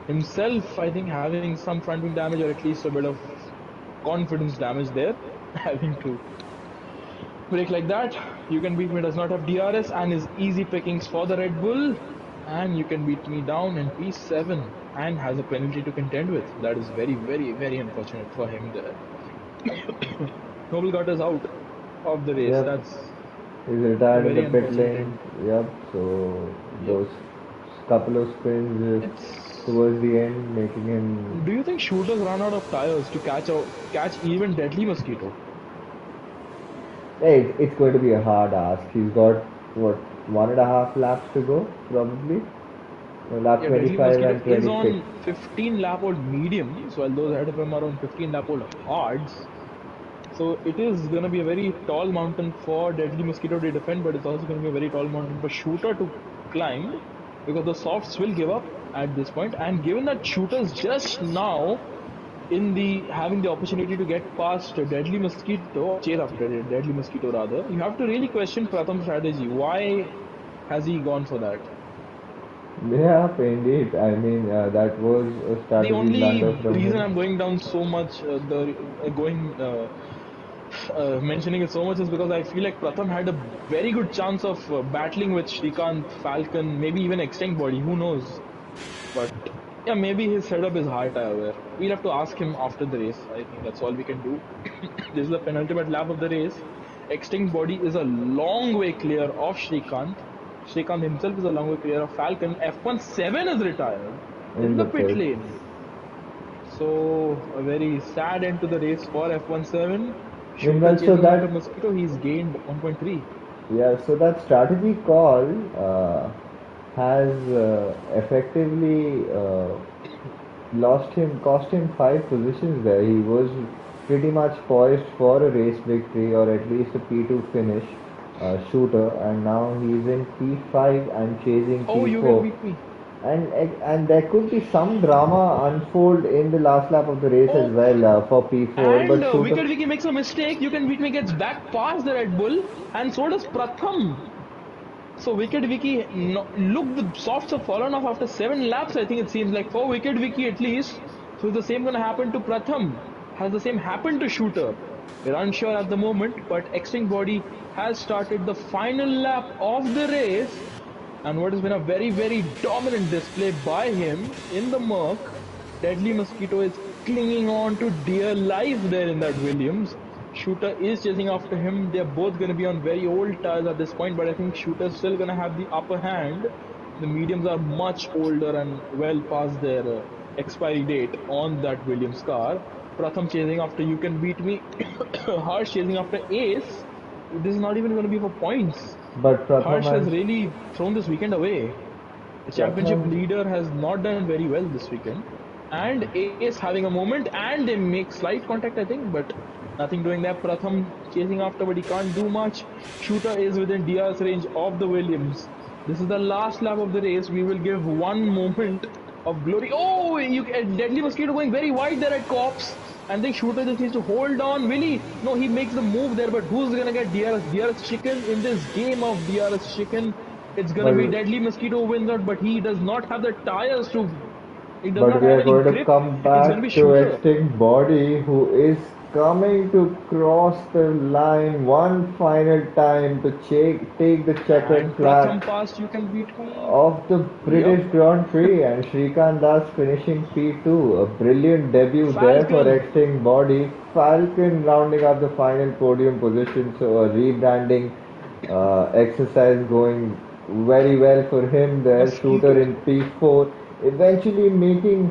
himself, I think, having some front wing damage or at least a bit of confidence damage there. Having to break like that. You Can Beat Me does not have DRS and is easy pickings for the Red Bull. And You Can Beat Me down in P7 and has a penalty to contend with. That is very, very, very unfortunate for him there. Noble got us out of the race. Yep, That's he's a retired in the very pit unfortunate lane. thing. Yep, so Yep. those couple of spins It's. towards the end making him. Do you think shooters run out of tires to catch even Deadly Mosquito? Hey, it's going to be a hard ask. He's got what 1.5 laps to go, probably. Lap Yeah, Deadly 25 Mosquito and is 26. on 15 lap old mediums, while those ahead of him are on 15 lap old hards. So it is going to be a very tall mountain for Deadly Mosquito to defend, but it's also going to be a very tall mountain for Shooter to climb because the softs will give up at this point. And given that Shooter's just now in the having the opportunity to get past Deadly Mosquito or chase after Deadly Mosquito rather, you have to really question Pratham's strategy. Why has he gone for that? Yeah, indeed. I mean, that was a The strategy only blunder from reason him. I'm going down so much, the going mentioning it so much is because I feel like Pratham had a very good chance of battling with Shrikant, Falcon, maybe even Extinct Body. Who knows? But yeah, maybe his setup is high tire wear. We'll have to ask him after the race. I think that's all we can do. This is the penultimate lap of the race. Extinct Body is a long way clear of Shrikant. Shrikant himself is a long way clear of Falcon. F17 is retired in In the the pit pit. lane. So a very sad end to the race for F17. Shooter Meanwhile, so chasing after that Mosquito, he's gained 1.3. yeah, so that strategy call has effectively cost him 5 positions there. He was pretty much poised for a race victory or at least a P2 finish, shooter, and now he's in P5 and chasing Oh, you can P4. beat me. And there could be some drama unfold in the last lap of the race as Oh, well for P4, and but shooter. Wicked Vicky makes a mistake. You can beat me gets back past the Red Bull, and so does Pratham. So Wicked Vicky, no, look, the softs have fallen off after 7 laps. I think it seems like for Wicked Vicky at least. So is the same going to happen to Pratham? Has the same happened to Shooter? We're unsure at the moment, but Extinct Body has started the final lap of the race, and what has been a very dominant display by him in the Merc. Deadly Mosquito is clinging on to dear life there in that Williams. Shooter is chasing after him. They're both going to be on very old tires at this point, but I think Shooter's still going to have the upper hand. The mediums are much older and well past their expiry date on that Williams car. Pratham chasing after You Can Beat Me. Harsh chasing after Ace. This is not even going to be for points. But Pratham Harsh has has really thrown this weekend away. The championship Pratham leader has not done very well this weekend. And Ace having a moment and they make slight contact, I think, but nothing doing there. Pratham chasing after, but he can't do much. Shooter is within DRS range of the Williams. This is the last lap of the race. We will give one moment of glory. Oh, Deadly Mosquito going very wide there at Cops. And then Shooter just needs to hold on. Willie, no, he makes the move there, but who's gonna get DRS? DRS chicken in this game of DRS chicken. It's gonna be well, Deadly Mosquito who wins out, but he does not have the tires to. He does but not we have are any going to grip. come It's gonna back be to Shooter. Extinct Body, who is coming to cross the line one final time to take the checkered And flag Pratham past, You Can Beat Me. of the Yep. British Grand Prix, and Shrikant Das finishing P2. A brilliant debut there for Falcon. Extinct Body. Falcon rounding up the final podium position, so a rebranding exercise going very well for him there. Shooter Mosquito. in P4, eventually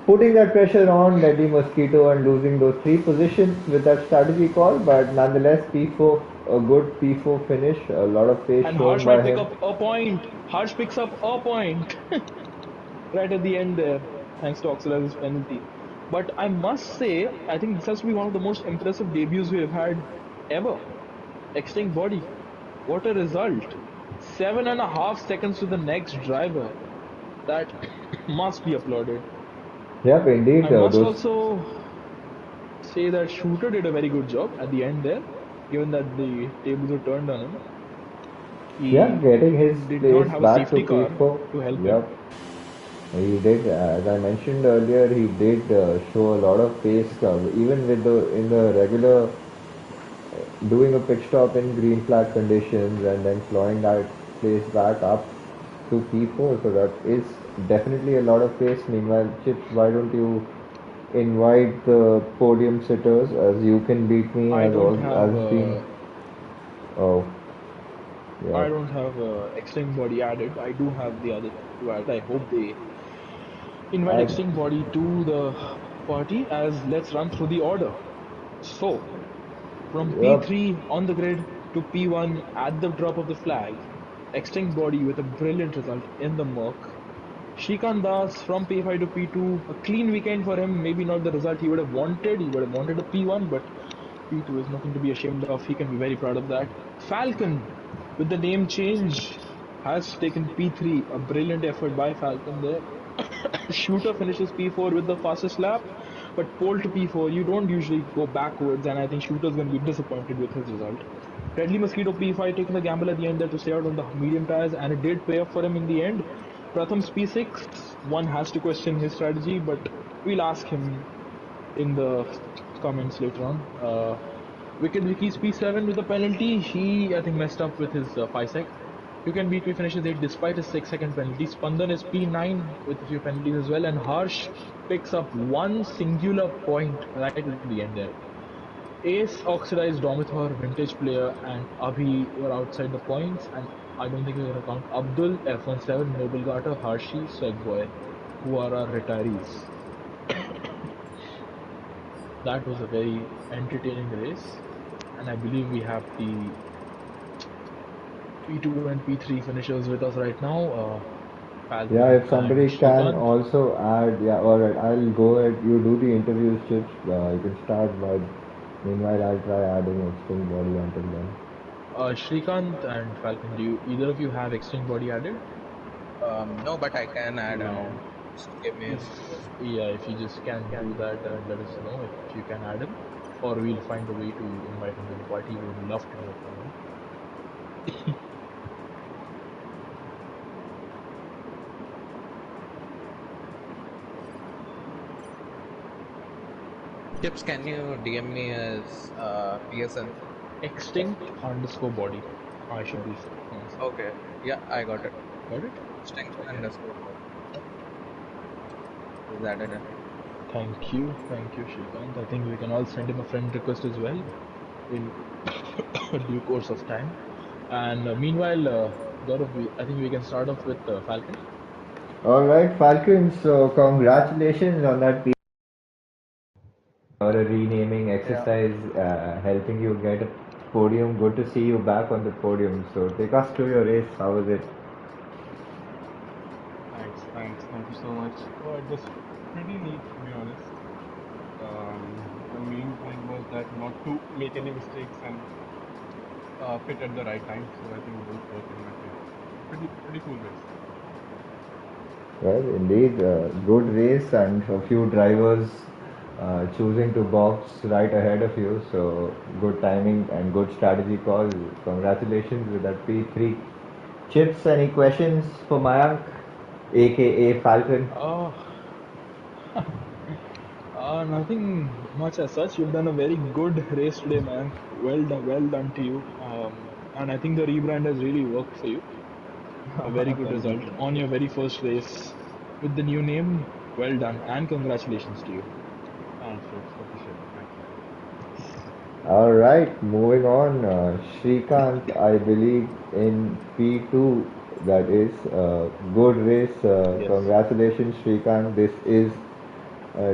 putting that pressure on Lady Mosquito and losing those 3 positions with that strategy call, but nonetheless P4, a good P4 finish, a lot of pace And shown Harsh by might pick him. up a point. Harsh picks up a point right at the end there, thanks to Oxalaz's penalty. But I must say, I think this has to be one of the most impressive debuts we have had ever. Extinct Body. What a result. 7.5 seconds to the next driver. That must be applauded. Yep, I indeed, must those also say that Shooter did a very good job at the end there, given that the tables were turned on him. yeah, He getting his did not place have a back to safety car P4. to help him. Yep, he did. As I mentioned earlier, he did show a lot of pace, even with the in the regular doing a pit stop in green flag conditions and then clawing that place back up to P4. So that is definitely a lot of pace. Meanwhile, Chips, why don't you invite the podium sitters as You Can Beat Me I don't as have been. Oh, yeah. I don't have Extinct Body added. I do have the other two added. I hope they invite I Extinct Body to the party. As let's run through the order. So from yep. P3 on the grid to P1 at the drop of the flag, Extinct Body with a brilliant result in the Merc. Shrikant Das from P5 to P2, a clean weekend for him. Maybe not the result he would have wanted. He would have wanted a P1, but P2 is nothing to be ashamed of. He can be very proud of that. Falcon, with the name change, has taken P3. A brilliant effort by Falcon there. Shooter finishes P4 with the fastest lap. But pole to P4, you don't usually go backwards, and I think Shooter's going to be disappointed with his result. Deadly Mosquito P5 taking the gamble at the end there to stay out on the medium tires, and it did pay off for him in the end. Pratham's P6, one has to question his strategy, but we'll ask him in the comments later on. Wicked Vicky's P7 with a penalty. He, I think, messed up with his 5 sec. You can beat me finishes 8 despite his 6-second penalty. Spandan is P9 with a few penalties as well, and Harsh picks up one singular point right at the end there. Ace, Oxidized, Domithor, Vintage Player, and Abhi were outside the points, and I don't think we're going to count Abdul, F17, Noble Garter, Harshi, Swagboy, who are our retirees. That was a very entertaining race, and I believe we have the P2 and P3 finishers with us right now. Yeah, Falcon if somebody and can Shrikant. also add, yeah, alright, I'll go ahead. You do the interviews, Chips. You can start, but meanwhile, I'll try adding extreme body until then. Shrikant and Falcon, do you, either of you have extreme body added? No, but I can add Yeah. on. Just give me a If if you just can do that and let us know if you can add him, or we'll find a way to invite him to the party. We would love to hear from him. Chips, can you DM me as PSN? Extinct_body. I should be fine. Okay. Yeah, I got it. Got it? Extinct Okay. underscore body. Is added in. Thank you, Shrikant. I think we can all send him a friend request as well in due course of time. And meanwhile, Gaurav, I think we can start off with Falcon. Alright, Falcon, so congratulations on that or a renaming exercise helping you get a podium. Good to see you back on the podium. So take us through your race. How was it? Thank you so much. It was pretty neat, to be honest. The main thing was that not to make any mistakes and pit at the right time. So I think both worked in my favor. Pretty cool race. Well, indeed, good race and a few drivers choosing to box right ahead of you. So good timing and good strategy call. Congratulations with that P3. Chips, any questions for Mayank, aka Falcon? Nothing much as such. You've done a very good race today, man. Well done to you. And I think the rebrand has really worked for you. A very good Thank you result so much. on your very first race with the new name. Well done, and congratulations to you. Thanks, Chips. Appreciate it. Thank you. All right, moving on. Shrikant, I believe in P2, that is good race. Yes. Congratulations, Shrikant. This is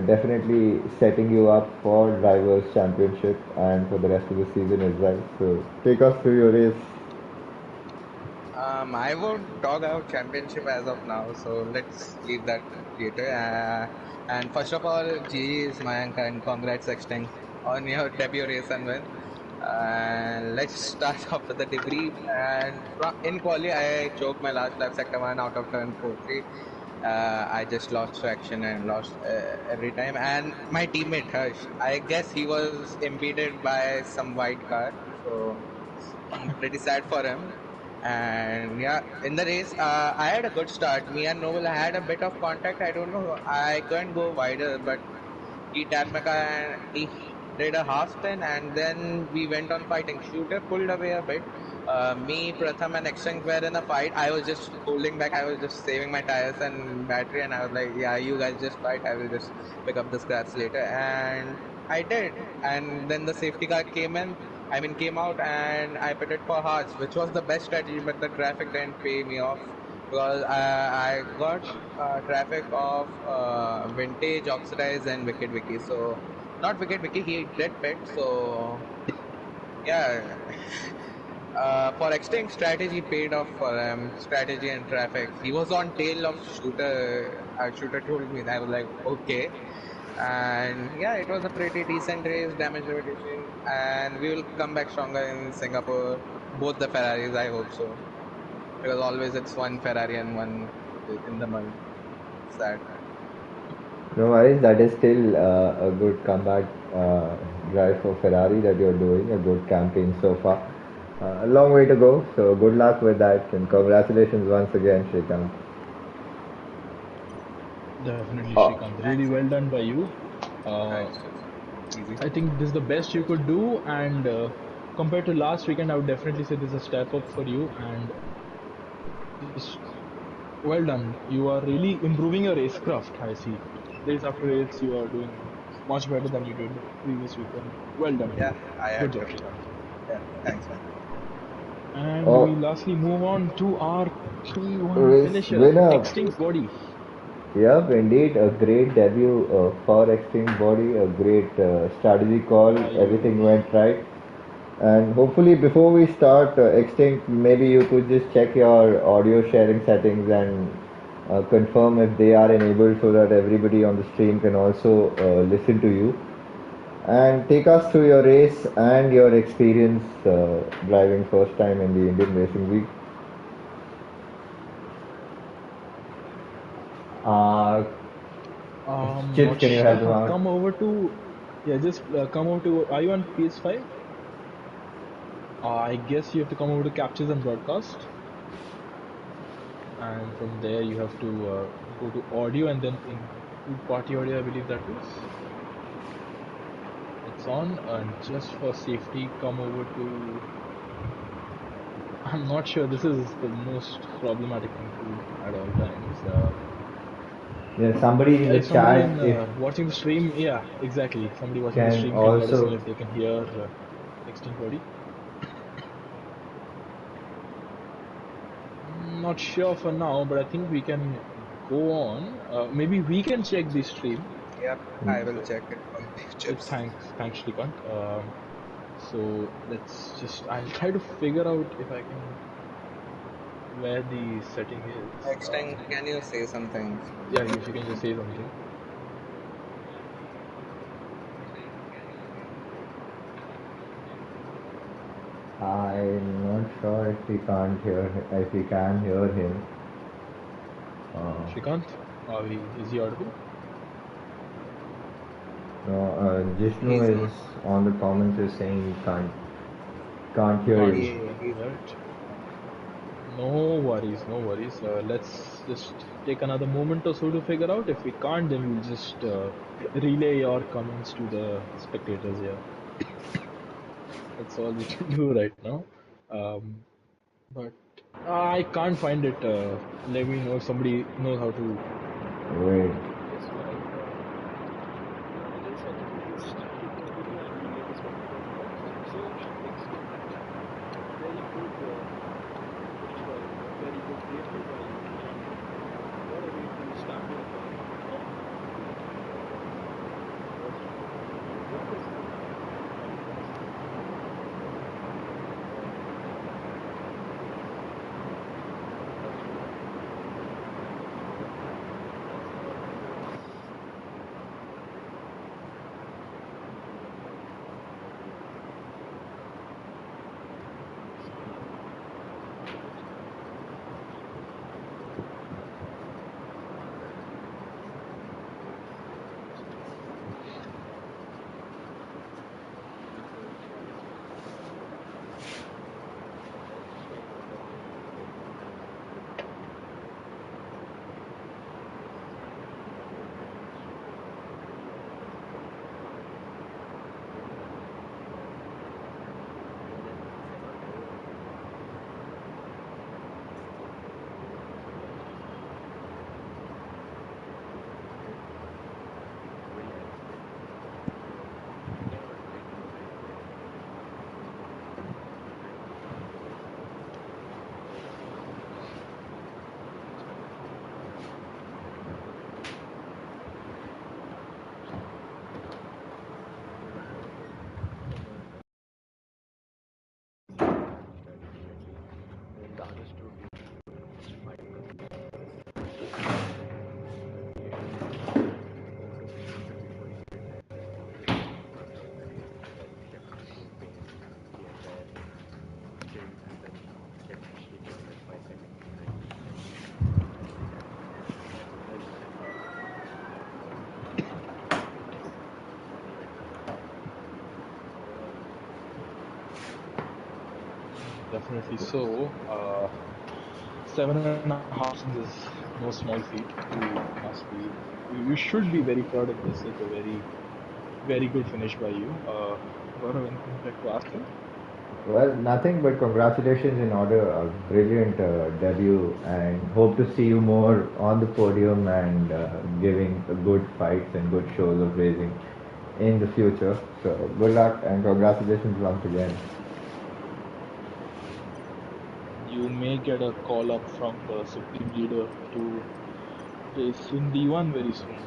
definitely setting you up for Drivers' Championship and for the rest of the season as well. So take us through your race. I won't talk about championship as of now, so let's leave that later. And first of all, GG's Mayank and congrats Extinct on your debut race and win. And let's start off with the debrief. And in quali, I choked my last lap sector 1 out of turn 4-3. I just lost traction and lost every time. And my teammate Harsh, I guess he was impeded by some white car, so pretty sad for him. And yeah, in the race, I had a good start. Me and Noble had a bit of contact. I don't know, I couldn't go wider, but he tapped my car and he did a half spin, and then we went on fighting. Shooter pulled away a bit. Me, Pratham, and Extinct were in a fight. I was just holding back. I was just saving my tires and battery, and I was like, "Yeah, you guys just fight. I will just pick up the scraps later." And I did. And then the safety car came in. I mean, came out, and I pitted for Hearts, which was the best strategy. But the traffic didn't pay me off because I got traffic of Vintage, Oxidize, and Wicked Wiki. So not Wicked Wiki, he did pit. So yeah, for Extinct, strategy paid off for him. Strategy and traffic. He was on tail of Shooter. Shooter told me that. I was like, okay. And yeah, it was a pretty decent race, damage limitation, and we will come back stronger in Singapore. Both the Ferraris, I hope so, because always it's one Ferrari and one in the month. Sad. No worries, that is still a good comeback drive for Ferrari that you're doing, a good campaign so far. A long way to go, so good luck with that and congratulations once again, Shrikant. Definitely, Uh, Shrikant. Really Thanks, well man. done by you. Uh, Thanks. Easy. I think this is the best you could do, and compared to last weekend, I would definitely say this is a step up for you. And just well done. You are really improving your racecraft. I see. Race after race, you are doing much better than you did previous weekend. Well done. Yeah, I Good had job, to. Shrikant. Yeah, thanks, man. And we oh, lastly move on to our P1 race finisher, winner. Extinct Body. Yep, indeed, a great debut for Extreme Body, a great strategy call. I Everything went right. And hopefully, before we start Extinct, maybe you could just check your audio sharing settings and confirm if they are enabled so that everybody on the stream can also listen to you. And take us through your race and your experience driving first time in the Indian Racing League. Uh, Chips, not can you help them sure. out? Come over to yeah, just come over to. Are you on PS5? I guess you have to come over to Captures and Broadcast, and from there you have to go to audio and then include party audio. I believe that is. It's on, and just for safety, come over to. I'm not sure. This is the most problematic thing to do at all times. Yeah, somebody in Yeah, the if somebody chat in if watching the stream, yeah, exactly. Somebody watching the can stream can let us know also. if they can hear Extinct Body. Not sure for now, but I think we can go on. Maybe we can check the stream. Yep, I will So, check it for chips. thanks, Shrikant. So let's just. I'll try to figure out if I can where the setting is. Extend, can you say something? Yeah, if you can just say something. I'm not sure if we can't hear if we can hear him. Uh, Shrikant, is he audible? no, Jishnu He's not. is on the comments is saying he can't hear Can't you. hear. He's Right. No worries, no worries. Let's just take another moment or so to figure out. If we can't, then we'll just relay your comments to the spectators here. That's all we can do right now. Um, but I can't find it. Let me know if somebody knows how to. Wait. Yes, like it is. I think we start with the video and relay the spectators' thoughts. So, Extinct, very good finish by you, a very good debut by you, and what a way to start your career. First round. What was the thought process behind it? That's true. Definitely. So, 7.5 seasons is no small feat. You should be very proud of this. It's a very good finish by you. Gaurav, anything you'd like to ask him? Well, nothing but congratulations in order. A brilliant debut, and hope to see you more on the podium and giving good fights and good shows of racing in the future. So, good luck and congratulations once again. You may get a call up from the supreme leader to race in D1 very soon.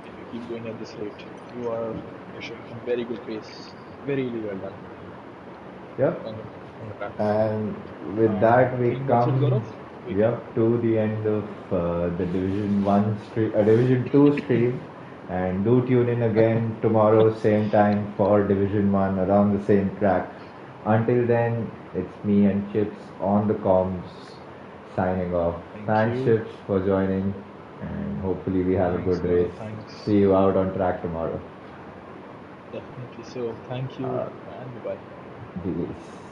If you keep going at this rate, you're showing some very good pace. Very, really well done. Yep. Congrats. And with And that, I we think that's it, come Gaurav. We can. yep to the end of the Division One stream, Division Two stream, and do tune in again tomorrow, same time for Division One around the same track. Until then, it's me and Chips on the comms signing off. Thank Thanks, you. Chips, for joining, and hopefully we have a Thanks, good Gaurav. race. Thanks. See you out on track tomorrow. Definitely so. Thank you Uh, and bye bye. Peace.